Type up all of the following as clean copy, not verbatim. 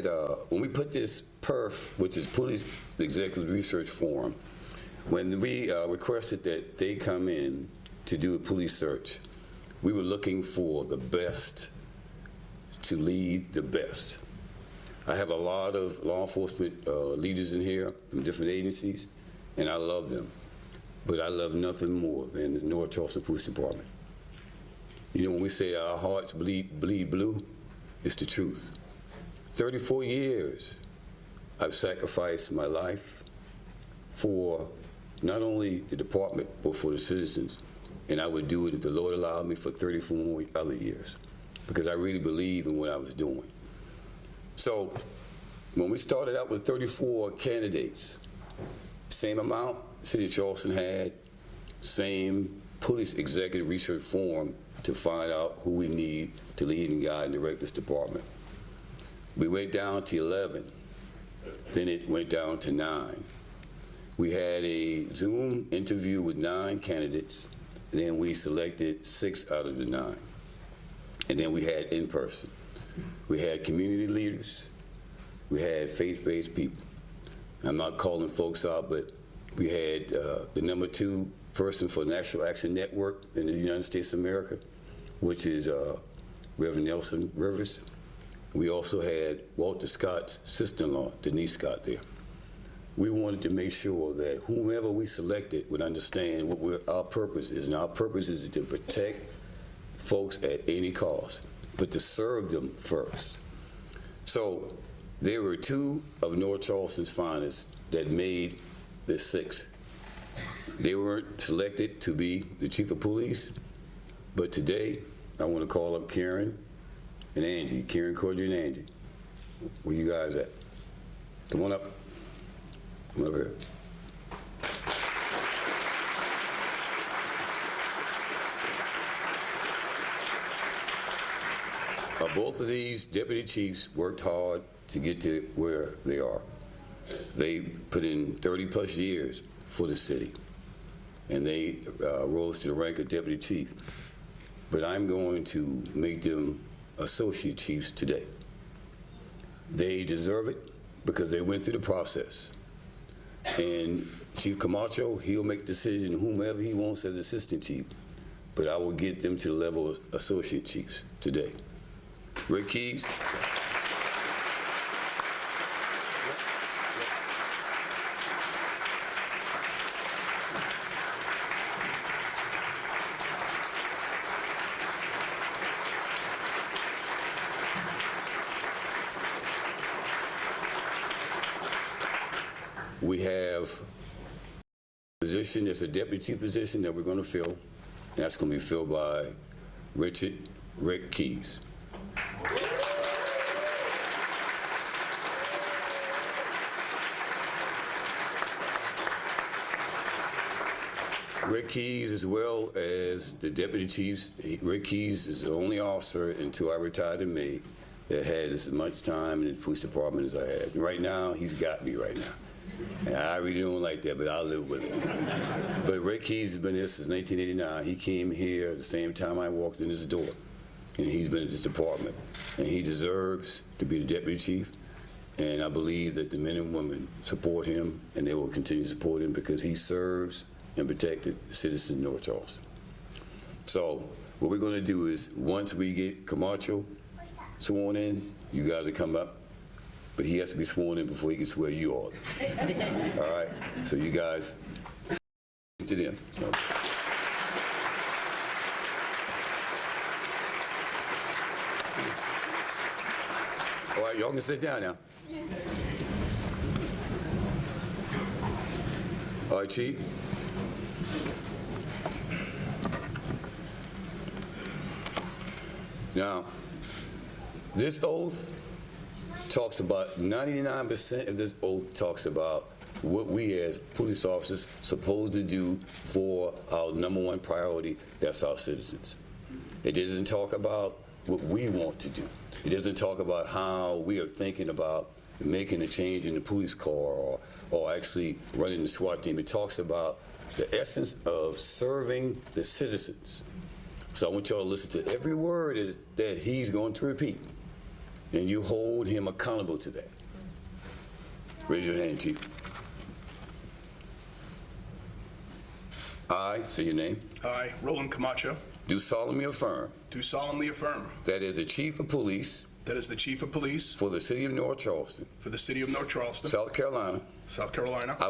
had, when we put this PERF, which is Police Executive Research Forum, when we requested that they come in to do a police search, we were looking for the best to lead the best. I have a lot of law enforcement leaders in here from different agencies, and I love them. But I love nothing more than the North Charleston Police Department. You know, when we say our hearts bleed blue, it's the truth. 34 years I've sacrificed my life for not only the department, but for the citizens. And I would do it if the Lord allowed me for 34 more other years, because I really believe in what I was doing. So when we started out with 34 candidates, same amount City of Charleston had, same Police Executive Research Forum to find out who we need to lead and guide and direct this department. We went down to 11, then it went down to 9. We had a Zoom interview with 9 candidates, and then we selected 6 out of the 9. And then we had in person. We had community leaders, we had faith-based people. I'm not calling folks out, but we had the #2 person for National Action Network in the United States of America, which is Reverend Nelson Rivers. We also had Walter Scott's sister-in-law, Denise Scott, there. We wanted to make sure that whomever we selected would understand what our purpose is. And our purpose is to protect folks at any cost, but to serve them first. So there were 2 of North Charleston's finest that made the 6. They weren't selected to be the chief of police, but today I want to call up Karen and Angie, Karen, Cordia, and Angie. Where you guys at? Come on up. Come over here. Both of these deputy chiefs worked hard to get to where they are. They put in 30+ years for the city, and they rose to the rank of deputy chief. But I'm going to make them associate chiefs today. They deserve it because they went through the process. And Chief Camacho, he'll make the decision whomever he wants as assistant chief, but I will get them to the level of associate chiefs today. Rick Keys. We have a position, there's a deputy position that we're going to fill, and that's going to be filled by Rick Keys. Rick Keys, as well as the deputy chiefs. Rick Keys is the only officer until I retired in May that had as much time in the police department as I had. And right now, he's got me right now. And I really don't like that, but I'll live with it. But Rick Keys has been here since 1989. He came here at the same time I walked in this door. And he's been at this department. And he deserves to be the deputy chief. And I believe that the men and women support him, and they will continue to support him because he serves and protected the citizens of North Charleston. So what we're going to do is, once we get Camacho sworn in, you guys will come up, but he has to be sworn in before he can swear you all. All right? So you guys, to them. All right, y'all can sit down now. All right, Chief. Now, this oath talks about, 99% of this oath talks about what we as police officers supposed to do for our #1 priority, that's our citizens. It doesn't talk about what we want to do. It doesn't talk about how we are thinking about making a change in the police car or actually running the SWAT team. It talks about the essence of serving the citizens. So I want y'all to listen to every word that he's going to repeat. and you hold him accountable to that. Raise your hand, Chief. I, say your name. I, Ron Camacho, Do solemnly affirm do solemnly affirm that as the Chief of Police that as the Chief of Police for the City of North Charleston, for the City of North Charleston, South Carolina, I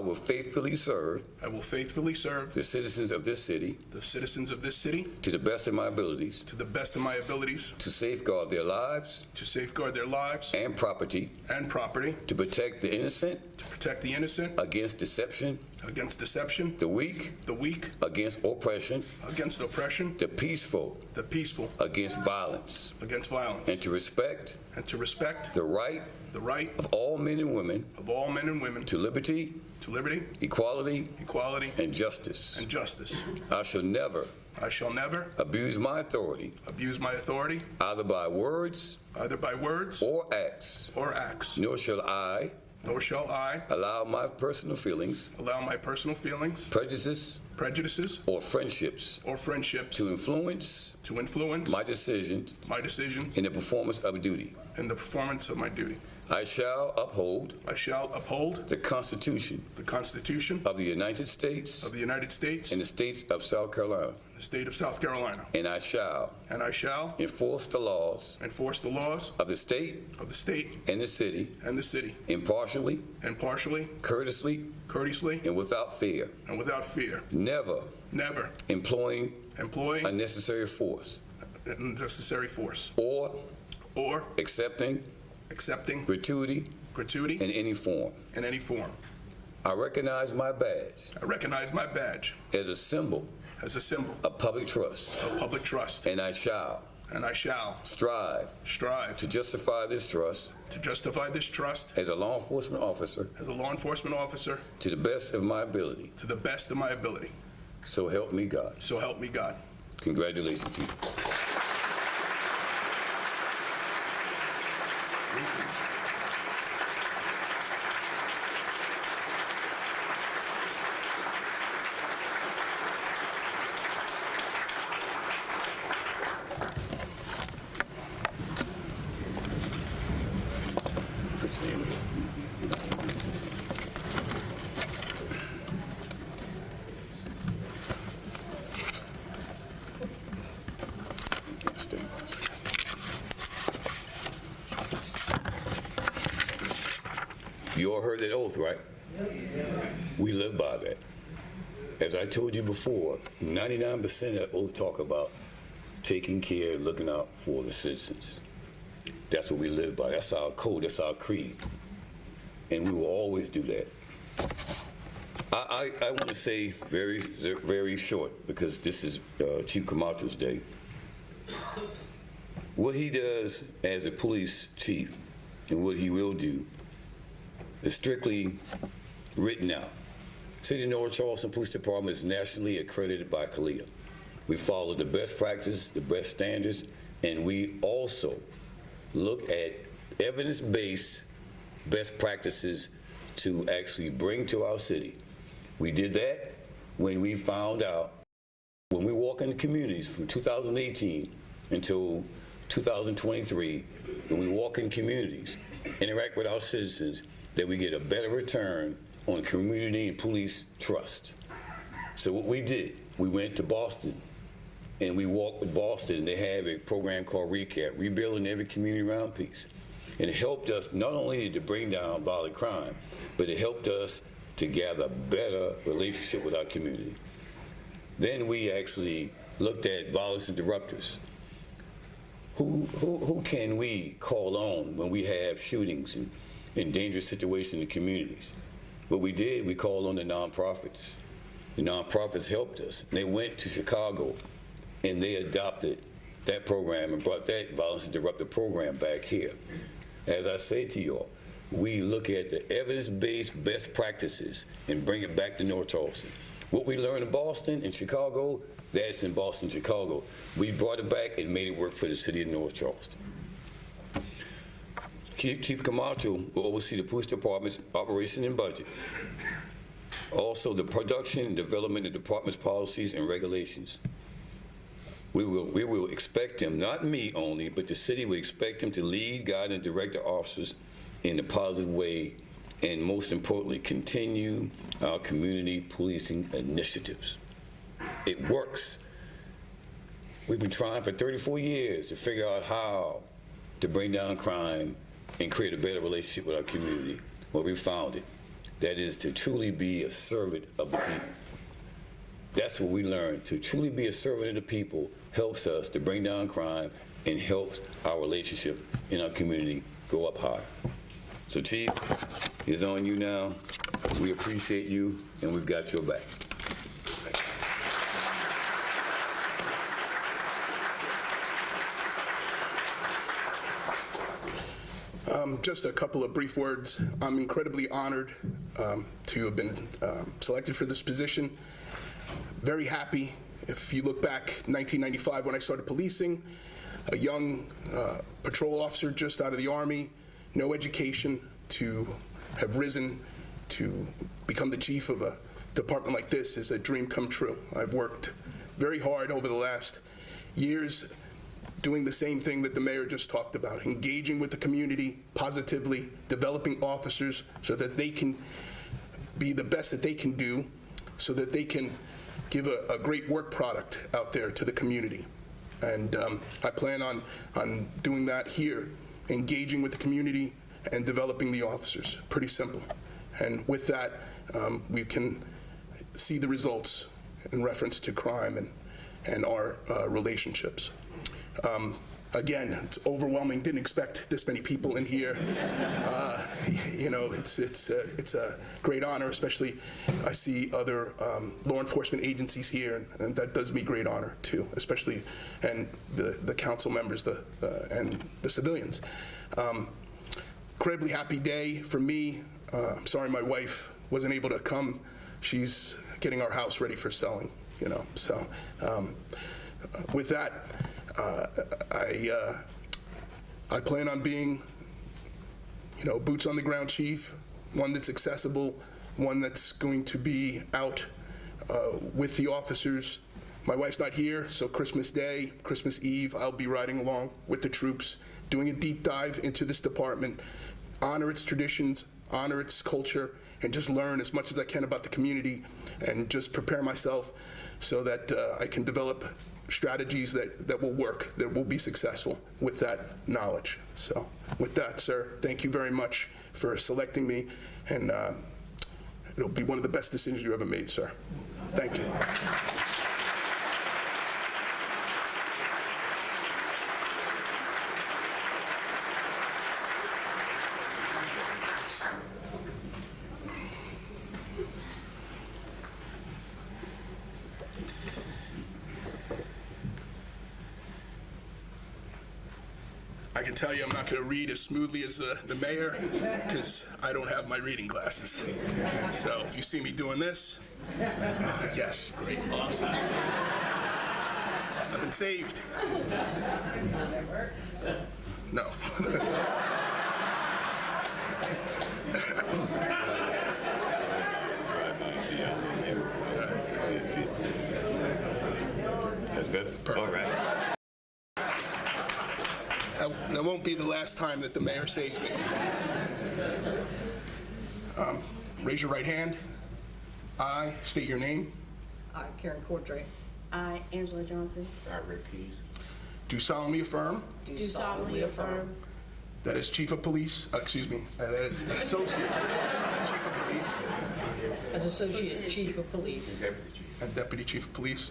I will faithfully serve the citizens of this city citizens of this city to the best of my abilities to the best of my abilities to safeguard their lives to safeguard their lives and property, and property, to protect the innocent to protect the innocent against deception, the weak, against oppression, the peaceful against violence, and to respect the right the right of all men and women of all men and women to liberty, equality, and justice. I shall never abuse my authority either by words or acts, nor shall I allow my personal feelings, prejudices, or friendships to influence my decisions in the performance of duty. I shall uphold the Constitution of the United States and the state of South Carolina. And I shall enforce the laws of the state and the city impartially, courteously, and without fear, never employing unnecessary force or accepting gratuity in any form. I recognize my badge as a symbol of public trust, and I shall strive to justify this trust as a law enforcement officer to the best of my ability. So help me God. Congratulations, Chief. You all heard that oath, right? We live by that. As I told you before, 99% of that oath talk about taking care, looking out for the citizens. That's what we live by. That's our code, that's our creed. And we will always do that. I want to say very, very short, because this is Chief Camacho's day. What he does as a police chief and what he will do is strictly written out. City of North Charleston Police Department is nationally accredited by CALEA. We follow the best practices, the best standards, and we also look at evidence-based best practices to actually bring to our city. We did that when we found out, when we walk into communities from 2018 until 2023, when we walk in communities, interact with our citizens, that we get a better return on community and police trust. So what we did, we went to Boston and we walked with Boston, and they have a program called RECAP, Rebuilding Every Community Around Peace. And it helped us not only to bring down violent crime, but it helped us to gather a better relationship with our community. Then we actually looked at violence interrupters. Who can we call on when we have shootings and in dangerous situations in the communities? What we did, we called on the nonprofits. The nonprofits helped us. They went to Chicago and they adopted that program and brought that violence interrupter program back here. As I say to you all, we look at the evidence-based best practices and bring it back to North Charleston. What we learned in Boston and Chicago, that's in Boston, Chicago. We brought it back and made it work for the city of North Charleston. Chief Camacho will oversee the police department's operation and budget. Also, the production and development of the department's policies and regulations. We will expect them, not me only, but the city will expect them to lead, guide, and direct the officers in a positive way, and most importantly, continue our community policing initiatives. It works. We've been trying for 34 years to figure out how to bring down crime and create a better relationship with our community. Well, we found it. That is to truly be a servant of the people. That's what we learned. To truly be a servant of the people helps us to bring down crime and helps our relationship in our community go up higher. So, Chief, it's on you now. We appreciate you, and we've got your back. Just a couple of brief words. I'm incredibly honored to have been selected for this position. Very happy. If you look back, 1995 when I started policing, a young patrol officer just out of the Army, no education, to have risen to become the chief of a department like this is a dream come true. I've worked very hard over the last years doing the same thing that the mayor just talked about, engaging with the community positively, developing officers so that they can be the best that they can do, so that they can give a great work product out there to the community. And I plan on doing that here, engaging with the community and developing the officers. Pretty simple. And with that, we can see the results in reference to crime and our relationships. Again, it's overwhelming. Didn't expect this many people in here. You know, it's a great honor, especially I see other law enforcement agencies here, and that does me great honor too, especially and the council members, and the civilians. Incredibly happy day for me. I'm sorry my wife wasn't able to come. She's getting our house ready for selling. You know, so with that. I plan on being, you know, boots on the ground chief, one that's accessible, one that's going to be out with the officers. My wife's not here, so Christmas Day, Christmas Eve, I'll be riding along with the troops, doing a deep dive into this department, honor its traditions, honor its culture, and just learn as much as I can about the community and just prepare myself so that I can develop strategies that will work, that will be successful with that knowledge. So with that, sir, thank you very much for selecting me, and it'll be one of the best decisions you ever made, sir. Thank you. I can tell you I'm not going to read as smoothly as the mayor because I don't have my reading glasses. So if you see me doing this, yes, great, awesome. I've been saved. No. That's better. Perfect. All right. That won't be the last time that the mayor saves me. Raise your right hand. I state your name. I, Karen Cordray. I, Angela Johnson. I, Rick Keys. Do solemnly affirm Do solemnly affirm that as Chief of Police, that is Associate Chief of Police As Associate Chief of Police Deputy Chief. and Deputy Chief of Police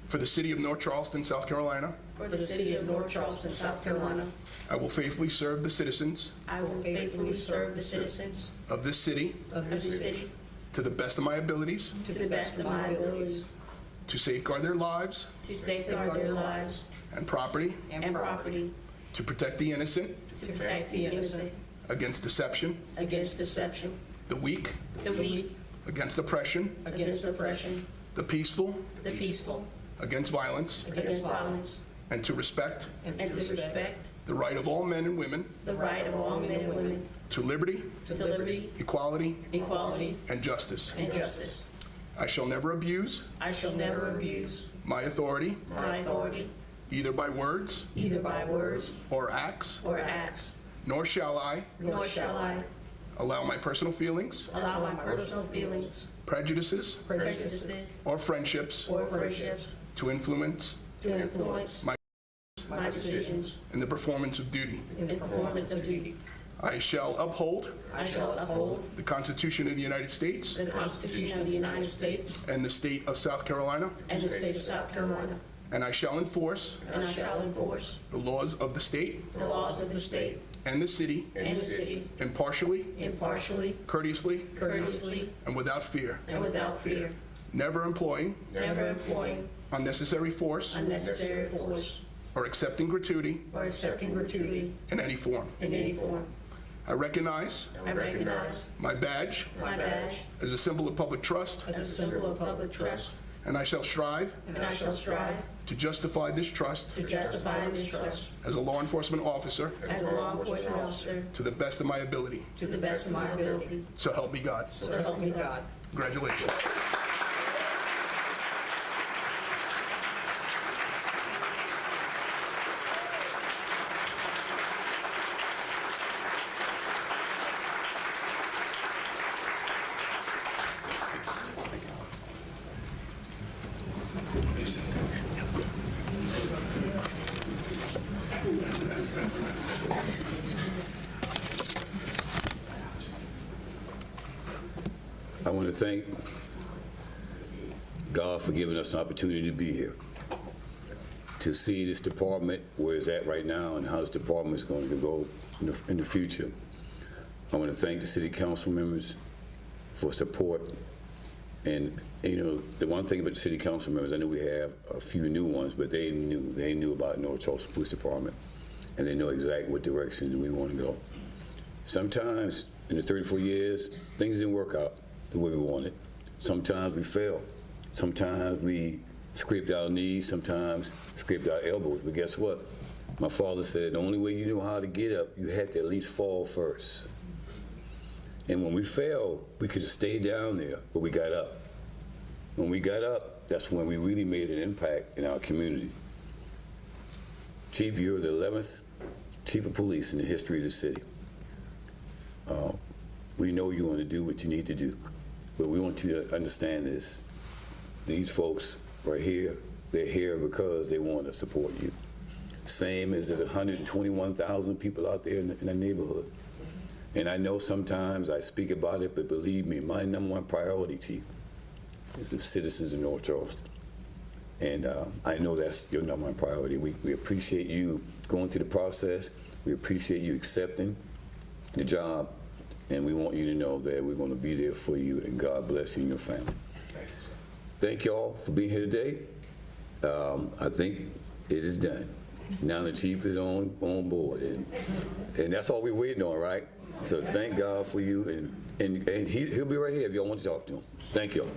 for the City of North Charleston, South Carolina, for the City of North Charleston, South Carolina, I will faithfully serve the citizens I will faithfully serve the citizens of this city of of the the city city to the best of my abilities, to the best of my abilities, to safeguard their lives to safeguard their lives and property, and property, to protect the innocent to protect the innocent against deception, against deception, the weak the weak against oppression, against oppression, the peaceful the peaceful against violence, against violence, and to respect and to respect the right of all men and women the right of all men and women to liberty, to liberty, equality, equality, and justice. and justice. I shall never abuse I shall never abuse my authority, my authority, either by words either by words or acts, or acts, nor shall I nor shall I allow my personal feelings, allow my personal feelings, prejudices, prejudices, or friendships or friendships to influence to influence my decisions in the performance of duty. in performance of duty. I shall uphold I shall uphold the Constitution of the United States the Constitution of the United States and the state of South Carolina, and the state of South Carolina, and I shall enforce and I shall enforce the laws of the state the laws of the state and the city and the city impartially, impartially, courteously, courteously, and without fear, and without fear, never employing never employing unnecessary force unnecessary force or accepting gratuity or accepting gratuity in any form. in any form. I recognize I recognize my badge my badge as a symbol of public trust, as a symbol of public trust, and I shall strive and I shall strive to justify this trust to justify this trust as a law enforcement officer as a law enforcement officer to the best of my ability. to the best of my ability. So help me God. So help me God. Congratulations. I want to thank God for giving us an opportunity to be here, to see this department where it's at right now and how this department is going to go in the future. I want to thank the city council members for support. And, you know, the one thing about the city council members, I know we have a few new ones, but they knew about North Charleston Police Department, and they know exactly what direction we want to go. Sometimes in the 34 years, things didn't work out the way we wanted. Sometimes we failed. Sometimes we scraped our knees, sometimes scraped our elbows. But guess what? My father said the only way you know how to get up, you had to at least fall first. And when we failed, we could have stayed down there, but we got up. When we got up, that's when we really made an impact in our community. Chief, you're the 11th chief of police in the history of the city. We know you want to do what you need to do, but we want you to understand this. These folks right here, they're here because they want to support you. Same as there's 121,000 people out there in the neighborhood. And I know sometimes I speak about it, but believe me, my number one priority, Chief, is the citizens of North Charleston. And I know that's your number one priority. We appreciate you going through the process. We appreciate you accepting the job. And we want you to know that we're going to be there for you, and God bless you and your family. Thank y'all for being here today. I think it is done. Now the chief is on board, and that's all we're waiting on, right? So thank God for you, and he'll be right here if y'all want to talk to him. Thank you.